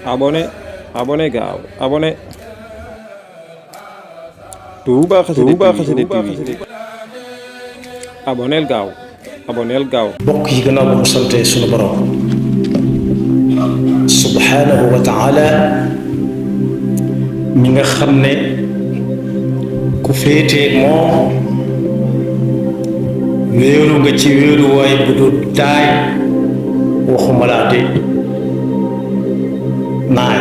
abonné abonné gaaw abonné Touba Xassida TV abonneel gaaw bokk yi gannaaw ba mu sante sunu borom subhanahu wa taala mi nga xam ne ku féetee moom wéeru nga ci wéeruwaay bu du taay waxuma laa de naay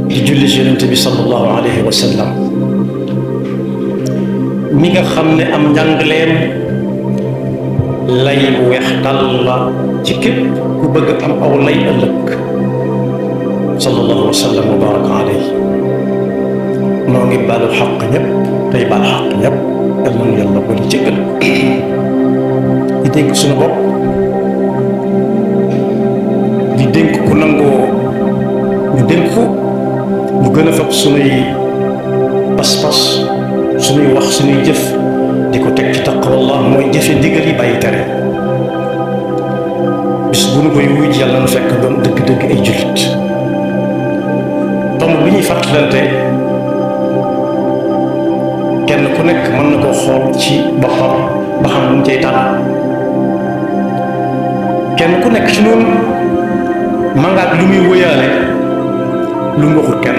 di julli ci yonent bi sallallahu alayhi wa sallam mi nga xam ne am njàngaleem lay bu weex dal la ci képp ku bëgg am aw lay ëllëg sallallahu wa sallam wa baraka alayhi noo ngi baalu xaq ñëpp tey baal xaq ñëpp yal nañu yàlla ko di jéggal di dénk suñu bopp di dénk ku nangoo ñu dénk ko ñu gën a fab sunuy pas-pas suñuy wax suñuy jëf di ko teg ci taqwallah mooy jëfe ndigal yi bàyyi tere bis bu nu koy wuy ji yàlla na fekk doon dëgg-dëgg ay jullit tomb bi ñuy fàttalante kenn ku nekk mën na koo xool ci boppam ba xam lu mu cay tànn kenn ku nekk ci noonu mangaat lu muy wëyaale lu mu waxul kenn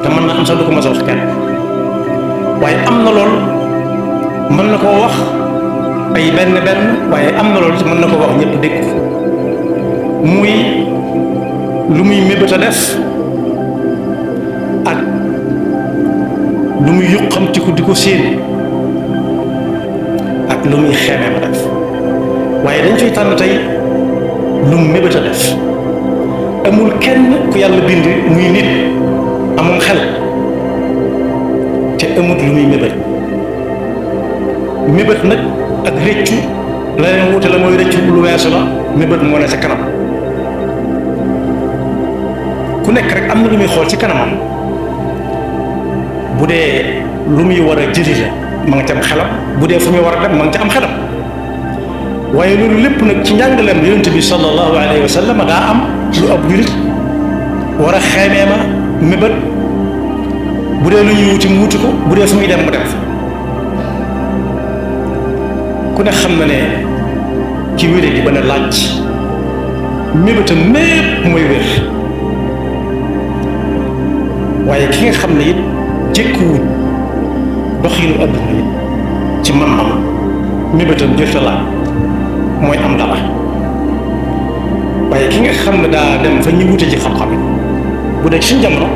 te mën na am sax du ko mas a wax kenn waaye am na lool mën na koo wax ay benn waaye am na lool mën na koo wax ñëpp dégg ko muy lu muy mébét a def ak lu muy yuqamtiku di ko séen ak lu muy xeemee ma def waaye dañ ciy tànn tey lu mu mébét a def amul kenn ku yàlla bind muy nit amul xel te amut lu muy mébét nag ak réccu la leen wuute la mooy réccu lu weesu la mébét moo ne sa kanam ku nekk rek am na lu muy xool ci kanamam bu dee lu muy war a jëli la ma nga ca am xelam bu dee fu muy war a dem ma nga ca am xelam waaye loolu lépp nag ci njàngaleem yonent bi sallallahu alayhi wa sallam daa am lu ab julit war a xeemee ma mébét bu dee lu ñuy wuti mu wuti ko bu dee fu muy dem mu dem ku ne xam na ne ki wére di ba ne laaj mébétam mépp mooy wér waaye ki nga xam ne it jëkkuwut doxinu adduna it ci man-man mébétam jërta laaj mooy am dara waaye ki nga xam ne daa dem fa ñuy wute ci xam-xam it bu dee suñ jamono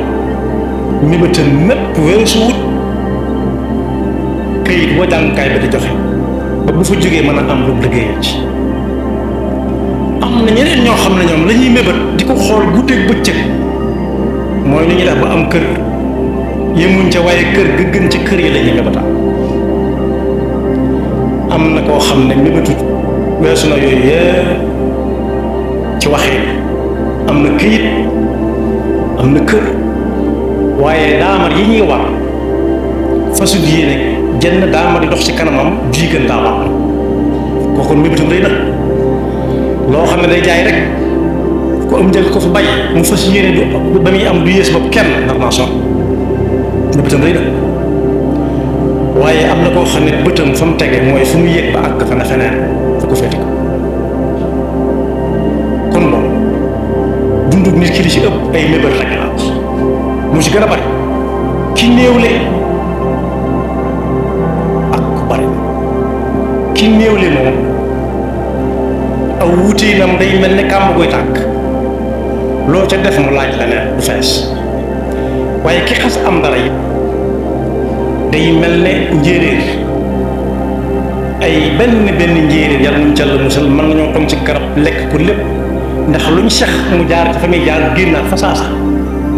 mébétam mépp weesu wut këyit wa jàngukaay ba di joxe ba bu fa jógee mën a am lu liggéeyee ci am na ñeneen ñoo xam ne ñoom la ñuy mébét di ko xool guddeeg bëccëg mooy li ñuy def ba am kër yemuñ ca waaye kër ga gën ci kër yi la ñuy mébétaat am na koo xam ne mébétut weesu na yooyu yëpp ci waxee am na këyit am na kër waaye daamar yi ñuy war fasu yéene jenn daamar di dox ci kanamam bii gën daa war kooku mébétam day nag loo xam ne day jaay rek ku am njëg ko fa bay mu fas yéene du ba muy am du yées bopp kenn ndax naa son mébétam day nag waaye am na koo xam ne bëtam fa mu tege mooy fu mu yéeg ba àgg fa ne feneen fu ko féete ko kon bon dundu nit ki li ci ëpp ay mébét rek la mu ci gën a bari ki néewle ak ku bari ki néewle moom aw wuutiinam day mel ne kàmb koy tàkk loo ca def mu laaj la ne du fees waaye ki xas am dara it day mel ne njéeréer ay benn njéeréer yàlla nañu ca la musal mën nañoo toog ci garab lekk ko lépp ndax luñ sax mu jaar ci fa muy jaar génnaat fa saasa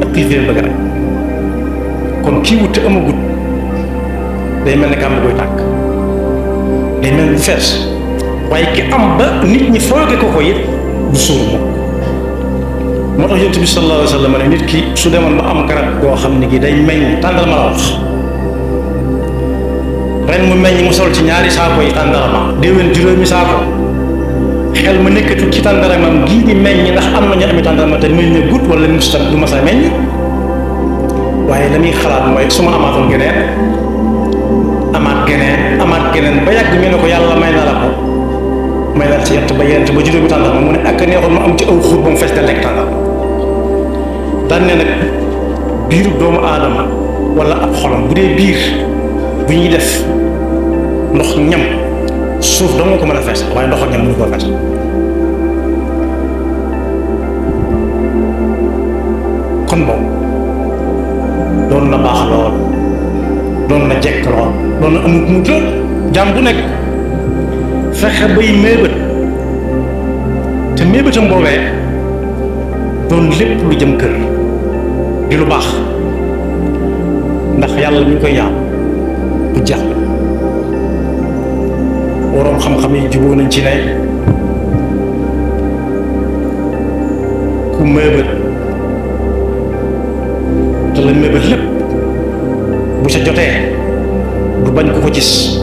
ak xiif leen bëgg rek kon kii wut te amagut day mel ne kàmb koy tàkk day mel ni fees waaye ki am ba nit ñi fooge ko ko it du suur moom moo tax yonent bi sallallahu alayhi wa sallam ne nit ki su demoon ba am garab goo xam ne gi day meññ tàndal ma la wax ren mu meññ mu sol ci ñaari saako yi tàndarama déwén juróomi saako xel ma nekkatul ci tàndaramam gii di meññ ndax am nañu ami tàndarama te meññ na gut wala mustam du mas a meññ, waaye la muy xalaat mooy su ma amaatoon geneen amaat geneen ba yàgg ñu ne ko yàlla may na la ko, may na ci yett ba yent ba juróomi tàndarma, mu ne ak neexoon mu am ci aw xur ba mu fees da lekk tàndarma. daan ne nag biiru doomu aadama wala ab xolam bu dee biir bu ñuy def ndox ñam suuf doo nga ko mën a fees waaye ndox ak ñam mënu ko fees. kon boobu doon na baax lool, doon na jekk lool, doon na amut mu lool. jàmm bu nekk fexe bay méebët te méebëtam boobee doon lépp lu jëm kër di lu baax, ndax yàlla ñu koy yaam bu jeex la. waroom xam-xam yi jubóo nañ ci ne ku méebët te la méebët lépp bu ca jotee du bañ ko ko gis,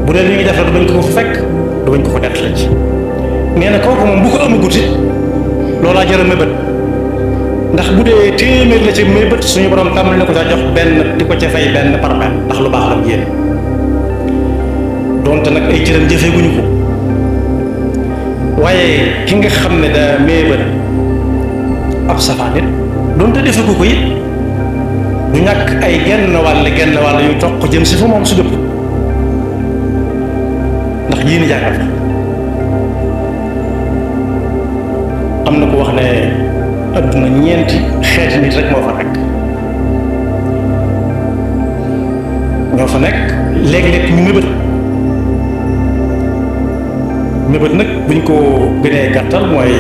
bu dee li ñuy def la du bañ ko ko fekk, du bañ ko ko dett la ci. nee na kooku moom bu ko amagut it loolaa jar a mébét, ndax bu dee téeméer la ci mébét suñu borom tàmbali na ko caa jox benn di ko ca fay benn par benn ndax lu baax la mu yéene. donte nag ay cëram jëfeeguñu ko, waaye ki nga xam ne daa mébét ab safaan it donte defeeku ko it du ñàkk ay genn wàll yu toq jëm si fa moom su dëpp ndax yéen jàngal fa. am na ko wax ne adduna ñeenti xeeti nit rek moo fa nekk, ñoo fa nekk léeg-léeg ñu mébét nag buñ ko gënee gàttal mooy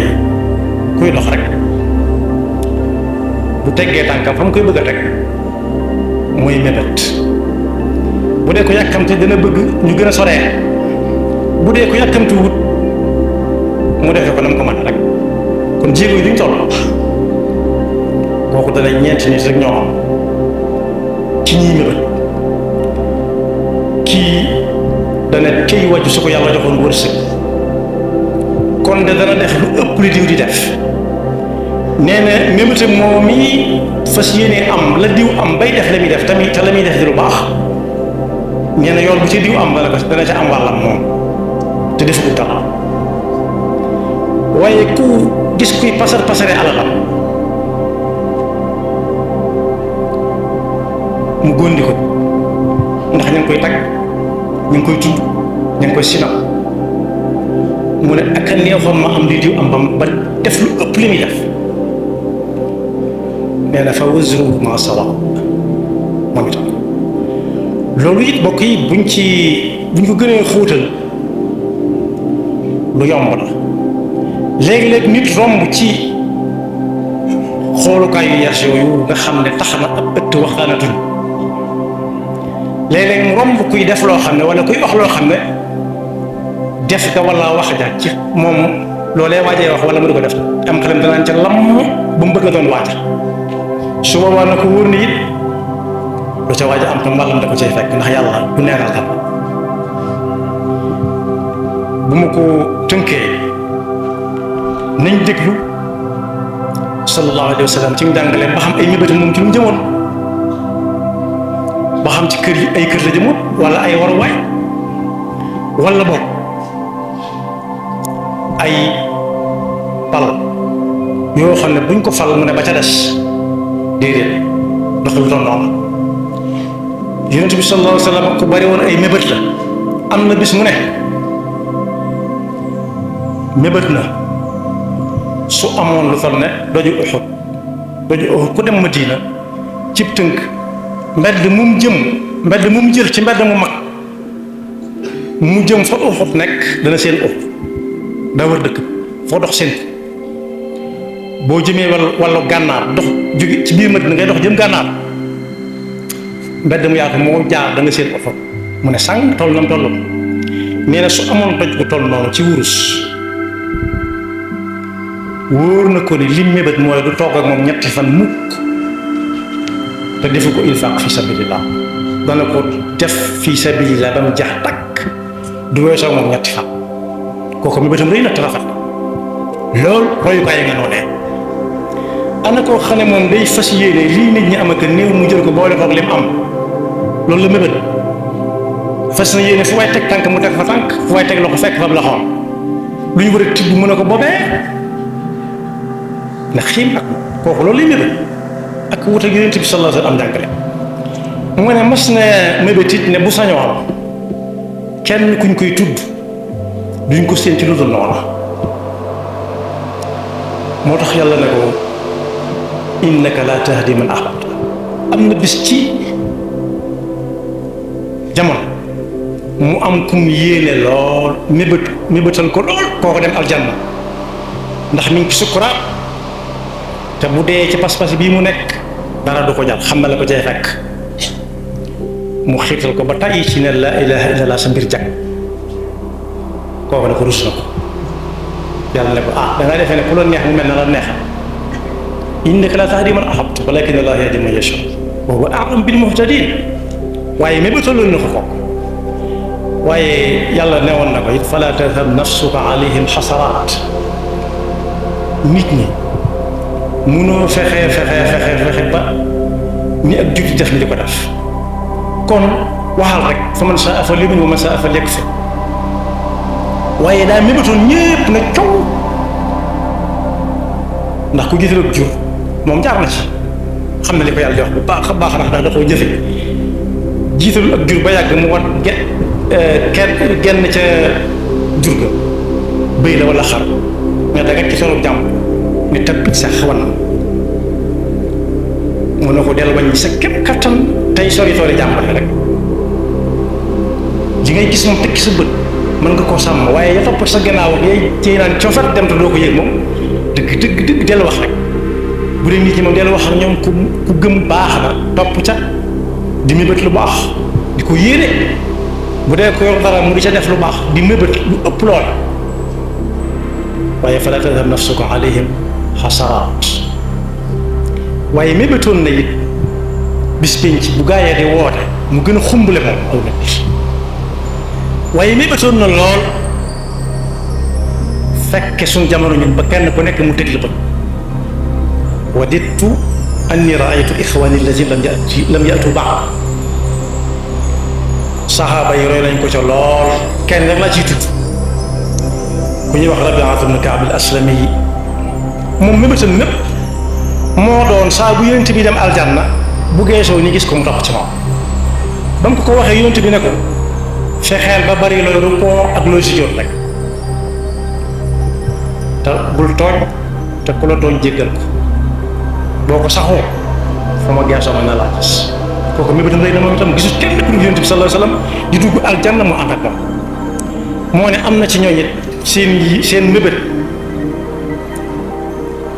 kuy dox rek bu teggee tànkam fa mu koy bëgg a teg mooy mébét. bu dee ko yàkkamte dana bëgg ñu gën a soree, bu dee ko yàkkamte wut mu defee ko na mu ko mën rek. kon jéego yi duñ toll kooku dana ñeenti nit rek ñoo am ci ñiy mébét. kii dana këy wàjju su ko yàlla joxoon wërsëg kon de dana def lu ëpp li diw di def. nee na mébétam moom mi fas yéenee am la diw am bay def la muy def tamit te la muy def di lu baax, nee na yoon bu ci diw am dana ca am wàllam moom te defu ko dara. waaye ku gis kuy pasare alalam mu góndi ko ndax ñu ngi koy tagg, ñu ngi koy tudd, ñu ngi koy sinam, mu ne ak a neexoon ma am di diw am ba def lu ëpp li muy def. nee na fa wazruhu ma sawa moom itam loolu it bokk yi buñ ko gënee xóotal lu yomb la. léeg-léeg nit romb ci xoolukaay yu yees yooyu nga xam ne tax na ab ëtt waxtaanatuñ, léeg-léeg mu romb kuy def loo xam ne wala kuy wax loo xam ne def ga wala wax ja ci moom loolee waajee wax wala mu di ko def am xelam danaan ca lam ba mu bëgg a doon waaja. su boobaa na ko wóor ni it lu ca waaja am tam wàllam da ko cay fekk ndax yàlla du neenal tam. bu ma ko tënkee nañ déglu sallallahu alayhi wa sallam ci njàngale ba xam ay mébétam moom ci lu mu jëmoon, ba xam ci kër yi ay kër la jëmoon wala ay waruwaay wala boog ay pal yoo xam ne buñ ko fal mu ne ba ca des déedéet doxul doon noonu. yonent bi sallallahu alayhi wa sallam ku bari woon ay mébét la. am na bis mu ne mébét na su amoon lu toll ne doju Uhud ku dem Madina cib tënk mbedd mu jël ci mbedd mu mag mu jëm fa Uhud nekk dana seen Uhud daa wër dëkk foo dox seen boo jëmee wàllu gànnaar dox jóge ci biir Madina ngay dox jëm gànnaar mbedd mu yaatu moo jaar da nga seen Uhud mu ne sàng toll na mu toll nee na su amoon doj bu toll noonu ci wurus wóor na ko ni lim mébét mooy du toog ak moom ñetti fan mukk te defu ko infaq fi sabilillah dana ko def fi sabilillah ba mu jax takk du weesoo moom ñetti fan kooku mébétam rëy na te rafet loolu royukaay nga noonee. ana koo xam ne moom day fas yéene lii nit ñi am ak néew mu jël ko boole koog lim am loolu la mébét fas na yéene fu waay teg tànk mu teg fa tànk fu waay teg loxo fekk fa loxoom lu ñu war a tibb mën a ko boobee ndax xiim ak kooku loolu lay mébét ak wut ak Yonent bi sallallahu alayhi wa sallam am jàngale mu ne mas na mébét it ne bu sañoon kenn kuñ koy tudd duñ ko séen ci lu dul noonu moo tax yàlla ne ko innaka la tahdi man ahbabta am na bis ci jamono mu am kum yéene lool mébétal ko lool kooko dem aljanna ndax mi ngi ci sukkuraat te bu dee ci pas-pas bii mu nekk dara du ko jàll xam na la ko cay fekk mu xiital ko ba tàyyi ci ne la ilaha illallah sa mbir jag kooko ne ko rus na ko yàlla ne ko da nga defee ne ku la neex mu mel na la neexal innaka laa tahdi man ahbabta walakin Allaha yahdi man yashaa wa huwa a'lamu bil muhtadin waaye mébétaloon na ko kooku waaye yàlla newoon na ko it fala tadhhab nafsuka alayhim xasaraat nit ñi munoo fexe ba ni ak jullit def ni di ko def kon waxal rek fa man saa fa limin wa man saa fa lekk fi waaye daa mébétoon ñépp na coow ndax ku gisal ak jur moom jaar na ci xam na li ko yàlla di wax bu baax a baax ndax da koo jëfe jiital ak jur ba yàgg mu wat genn ca jur ga bëy la wala xar nga dagat ci solo jàmm ni tappit sax wan mu ne ko del wàññi sa képp kattan tey sori jàmbale rek ji ngay gis moom tekki sa bët mën nga koo sàmm waaye ya topp sa gannaaw yay ciy naan coofet dem te doo ko yëg moom dëgg del wax rek bu dee nit ñi moom del wax ak ñoom ku gëm baax na topp ca di mébét lu baax di ko yéene bu dee ko yor dara mu di ca def lu baax di mébét lu ëpp lool waaye fala tadhhab nafsuka alayhim xasaraat waaye mébétoon na it bis pénc bu gaayee di woote mu gën a xumbale moom aw nit waaye mébétoon na lool fekke suñ jamono ñun ba kenn ku nekk mu tëj la bët wadittu anni raaytu ixwani allazina lam yatu ba'd saxaaba yi roy nañ ko ca lool kenn rek laa ciy tudd ku ñuy wax Rabi'atu bnu Ka'b al-Aslami yi moom mébétam mépp moo doon saa bu yonent bi dem aljanna bu geesoo ñu gis ko mu topp ci moom ba mu ko waxee yonent bi ne ko fexeel ba bari looy rukkoo ak looy sujjóot rek te bul tooñ te ku la doon jéggal ko boo ko saxoo fa ma geesoo mën na laa gis kooku mébétam rëy na moom itam gisul kenn ku dul yonent bi sallallahu alayhi wa sallam di dugg aljanna mu ànd ak moom moo ne am na ci ñooñu seen mébét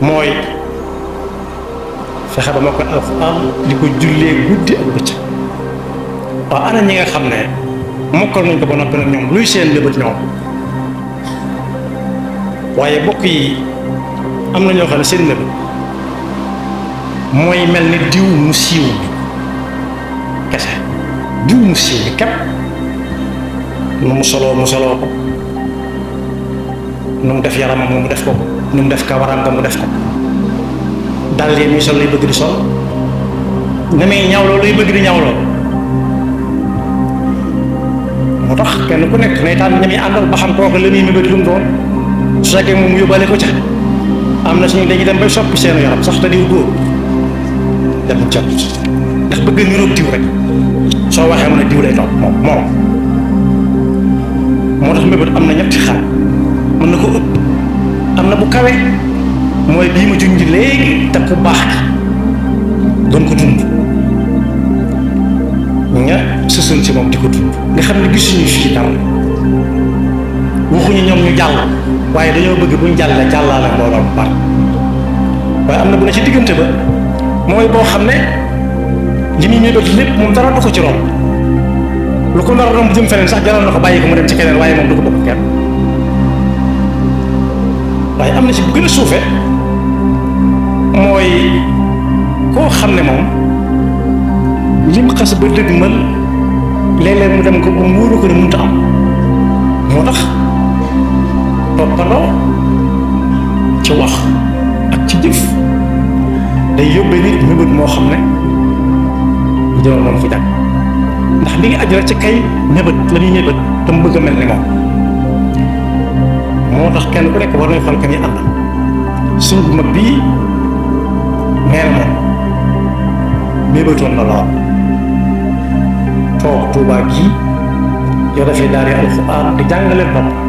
mooy fexe ba mokkal alxuraan di ko jullee guddi ak bëccëg waaw ana ñi nga xam ne mokkal nañ ko ba noppi nag ñoom luy seen mébét ñoom waaye bokk yi am na ñoo xam ne seen mébét mooy mel ni diw mu siiw bi kese diw mu siiw bi képp nu mu soloo ko nu mu def yaramam mu def ko nu mu def kawaram nga mu def ko dal yi muy sol lay bëgg di sol na muy ñawloo lay bëgg di ñawloo moo tax kenn ku nekk nay tànn ña muy àndal ba xam kooku la muy mébét lu mu doon su fekkee moom mu yóbbaale ko ca am na suñu dañuy dem bay soppi seen yaram sax te diw góor dem ca ndax bëgg niroog diw rek soo waxee mu ne diw lay topp moom moo tax mébét am na ñetti xaaj mën na ko ëpp am na bu kawe mooy bii ma junj léegi te ku baax ki doon ko dund ña sësoon ci moom di ko dund nga xam ne gisuñu fii dara waxuñu ñoom ñu jàll waaye dañoo bëgg buñ jàllee jàllaale mbooloo bu bari waaye am na bu ne ci diggante ba mooy boo xam ne li muy mébét lépp moom dara du ko ci romb lu ko nar a romb jëm feneen sax jaral na ko bàyyi ko mu dem ci keneen waaye moom du ko bokk kenn waaye am na ci bu gën a suufe mooy koo xam ne moom lim xas ba dëgg man léeg-léeg mu dem ko bu mu wóoru ko ne mënut a am moo tax toppandoo ci wax ak ci jëf day yóbbee nit mébét moo xam ne bu jëloon moom fu jàkk ndax li ngi aju rek ci kay mébét la ñuy mébét te mu bëgg a mel ni moom moo tax kenn ku nekk war nañ xool ka ñuy ànd suñ bu mag bii nee na moom mébétoon na lool toog Tuubaa gii yoo dafay daari alxuraan di jàngaleel bopp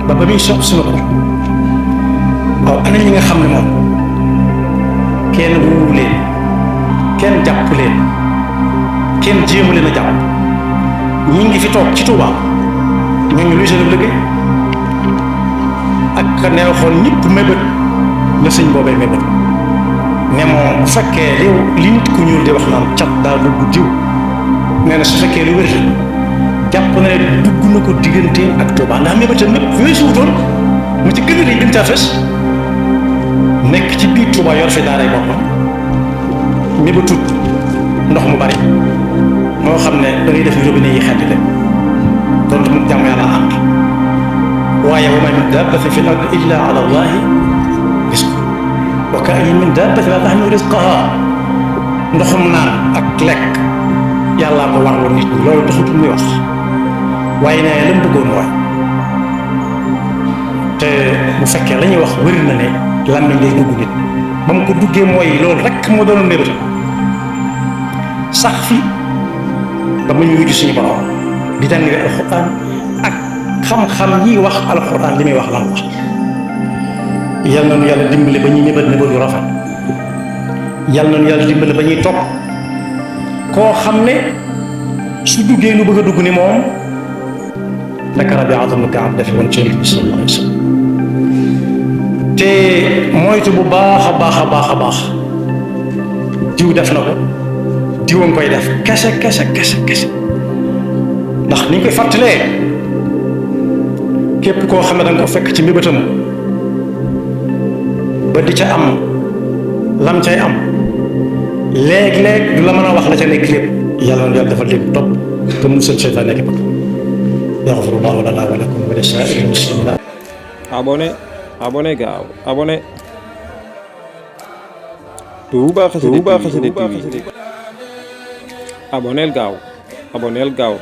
ba muy sopp suñu ko waaw ana ñi nga xam ne moom kenn wuuwu leen kenn jàpp leen kenn jéemu leen a jàpp ñi ngi fi toog ci Tuubaa ñooñu luy seen liggéey ak neew xool ñëpp mébét la sëñ boobee mébét ne moom bu fekkee li nit ku ñuul di wax naan cat daa dugg diw nee na su fekkee lu wér jàpp na ne dugg na ko digganteem ak Tuubaa ndax mébétam lépp yooyu si wutoon mu ci gën a rëy gën caa fes nekk ci biir Tuubaa yor fi daaray boppam mébétut ndox mu bari moo xam ne da ngay def robinet yi xetti leen donte mu jàmm yàlla ànd waaye wa maa min daabbatin fil ardi illaa alaa llaahi rizquhaa wa ka'ayyin min daabbatin laa tahmilu rizqahaa ndoxum naan ak lekk yàllaa ko warlu nit ñi loolu taxutul muy wax waaye nee la mu bëggoon mooy te bu fekkee la ñuy wax wëri na ne làmmiñ lay dugg nit ba mu ko duggee mooy loolu rek moo doonoon mébétam sax fi ba mu ñu wujj suñu borom di jàngale alxuraan ak xam-xam ñiy wax alxuraan li muy wax lan wax yal na nu yàlla dimbale ba ñuy mébét mébét yu rafet yal na nu yàlla dimbale ba ñuy topp koo xam ne su duggee lu bëgg a dugg ni moom naka Rabi'atu bnu Ka'b defe woon ci Yonent bi sallallahu alayhi wa sallam te moytu bu baax a baax a baax a baax diw def na ko diwa nga koy def kese ndax ni ñu koy fàttalee képp koo xam ne da nga ko fekk ci mbébétam ba di ca am lam cay am léeg-léeg du la mën a wax la ca nekk lépp yàlla na yàlla dafa dégg topp te musal seytaan nekk ba yaxfirullahu lana wa lakum wa li saa'iril muslimin abonné gaaw abonné Touba Xassida TV abonneel gaaw